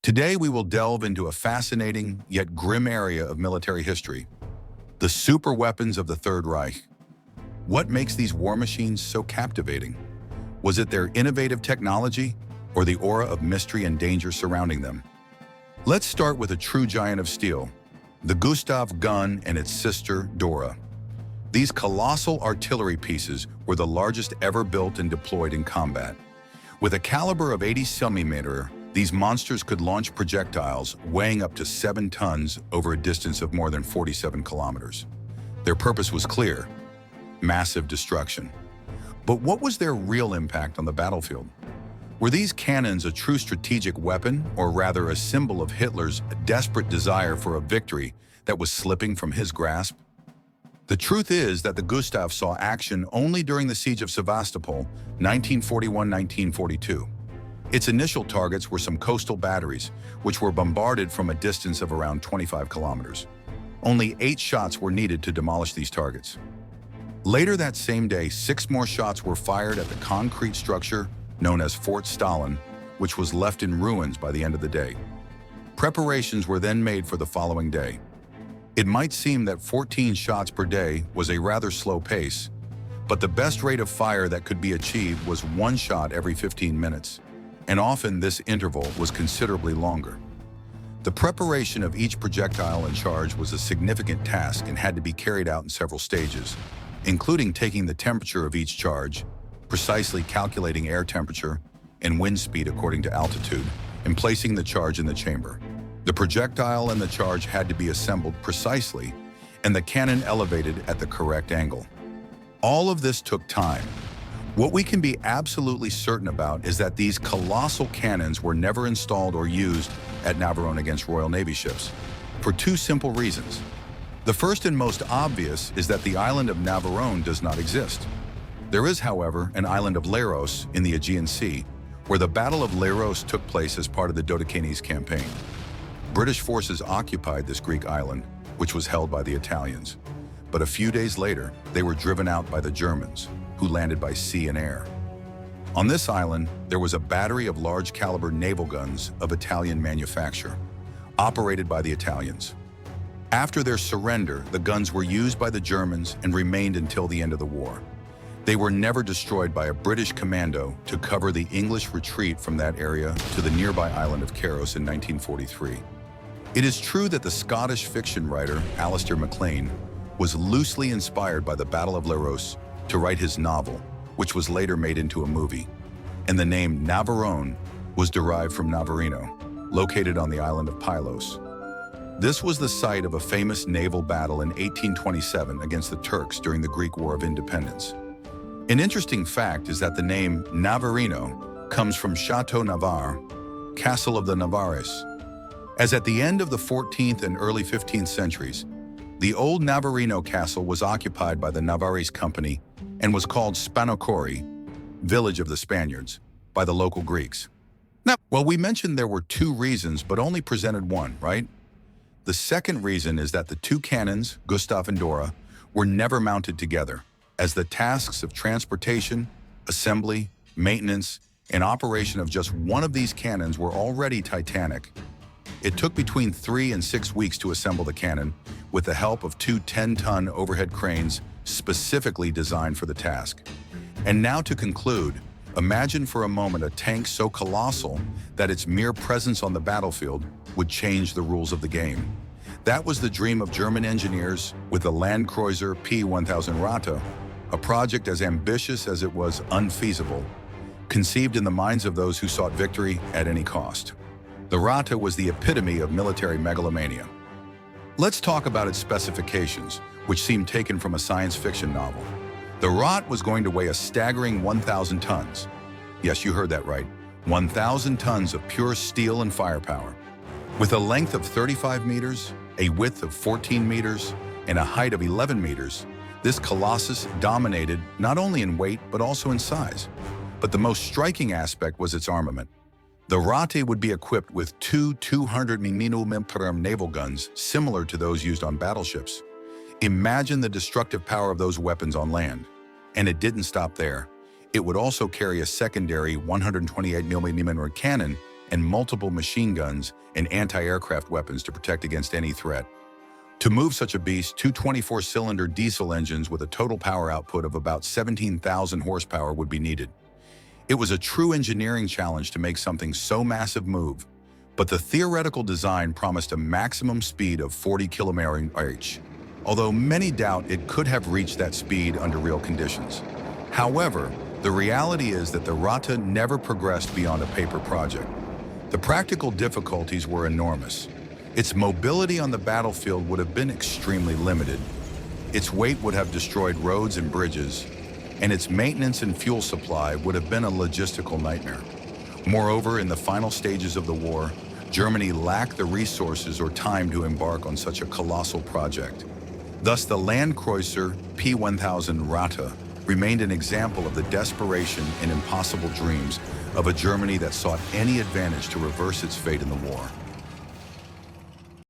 Today, we will delve into a fascinating yet grim area of military history, the super weapons of the Third Reich. What makes these war machines so captivating? Was it their innovative technology or the aura of mystery and danger surrounding them? Let's start with a true giant of steel, the Gustav gun and its sister, Dora. These colossal artillery pieces were the largest ever built and deployed in combat. With a caliber of 80 cm, these monsters could launch projectiles weighing up to 7 tons over a distance of more than 47 kilometers. Their purpose was clear: massive destruction. But what was their real impact on the battlefield? Were these cannons a true strategic weapon, or rather a symbol of Hitler's desperate desire for a victory that was slipping from his grasp? The truth is that the Gustav saw action only during the Siege of Sevastopol, 1941-1942. Its initial targets were some coastal batteries, which were bombarded from a distance of around 25 kilometers. Only 8 shots were needed to demolish these targets. Later that same day, 6 more shots were fired at the concrete structure known as Fort Stalin, which was left in ruins by the end of the day. Preparations were then made for the following day. It might seem that 14 shots per day was a rather slow pace, but the best rate of fire that could be achieved was 1 shot every 15 minutes, and often this interval was considerably longer. The preparation of each projectile and charge was a significant task and had to be carried out in several stages, including taking the temperature of each charge, precisely calculating air temperature and wind speed according to altitude, and placing the charge in the chamber. The projectile and the charge had to be assembled precisely, and the cannon elevated at the correct angle. All of this took time. What we can be absolutely certain about is that these colossal cannons were never installed or used at Navarone against Royal Navy ships, for 2 simple reasons. The first and most obvious is that the island of Navarone does not exist. There is, however, an island of Leros in the Aegean Sea, where the Battle of Leros took place as part of the Dodecanese campaign. British forces occupied this Greek island, which was held by the Italians. But a few days later, they were driven out by the Germans, who landed by sea and air. On this island, there was a battery of large-caliber naval guns of Italian manufacture, operated by the Italians. After their surrender, the guns were used by the Germans and remained until the end of the war. They were never destroyed by a British commando to cover the English retreat from that area to the nearby island of Caros in 1943. It is true that the Scottish fiction writer Alistair MacLeod was loosely inspired by the Battle of Leros to write his novel, which was later made into a movie, and the name Navarone was derived from Navarino, located on the island of Pylos. This was the site of a famous naval battle in 1827 against the Turks during the Greek War of Independence. An interesting fact is that the name Navarino comes from Chateau Navarre, Castle of the Navarres, as at the end of the 14th and early 15th centuries, the old Navarino castle was occupied by the Navarrese Company and was called Spanokori, village of the Spaniards, by the local Greeks. Now, well, we mentioned there were 2 reasons, but only presented one, right? The second reason is that the 2 cannons, Gustav and Dora, were never mounted together, as the tasks of transportation, assembly, maintenance, and operation of just one of these cannons were already titanic. It took between 3 and 6 weeks to assemble the cannon, with the help of 2 10-ton overhead cranes specifically designed for the task. And now to conclude, imagine for a moment a tank so colossal that its mere presence on the battlefield would change the rules of the game. That was the dream of German engineers with the Landkreuzer P 1000 Ratte, a project as ambitious as it was unfeasible, conceived in the minds of those who sought victory at any cost. The Ratte was the epitome of military megalomania. Let's talk about its specifications, which seemed taken from a science fiction novel. The Ratte was going to weigh a staggering 1,000 tons. Yes, you heard that right. 1,000 tons of pure steel and firepower. With a length of 35 meters, a width of 14 meters, and a height of 11 meters, this colossus dominated not only in weight but also in size. But the most striking aspect was its armament. The Ratte would be equipped with 2 200 mm naval guns similar to those used on battleships. Imagine the destructive power of those weapons on land. And it didn't stop there. It would also carry a secondary 128 mm cannon and multiple machine guns and anti-aircraft weapons to protect against any threat. To move such a beast, two 24-cylinder diesel engines with a total power output of about 17,000 horsepower would be needed. It was a true engineering challenge to make something so massive move, but the theoretical design promised a maximum speed of 40 km/h, although many doubt it could have reached that speed under real conditions. However, the reality is that the Ratte never progressed beyond a paper project. The practical difficulties were enormous. Its mobility on the battlefield would have been extremely limited. Its weight would have destroyed roads and bridges, and its maintenance and fuel supply would have been a logistical nightmare. Moreover, in the final stages of the war, Germany lacked the resources or time to embark on such a colossal project. Thus, the Landkreuzer P-1000 Ratte remained an example of the desperation and impossible dreams of a Germany that sought any advantage to reverse its fate in the war.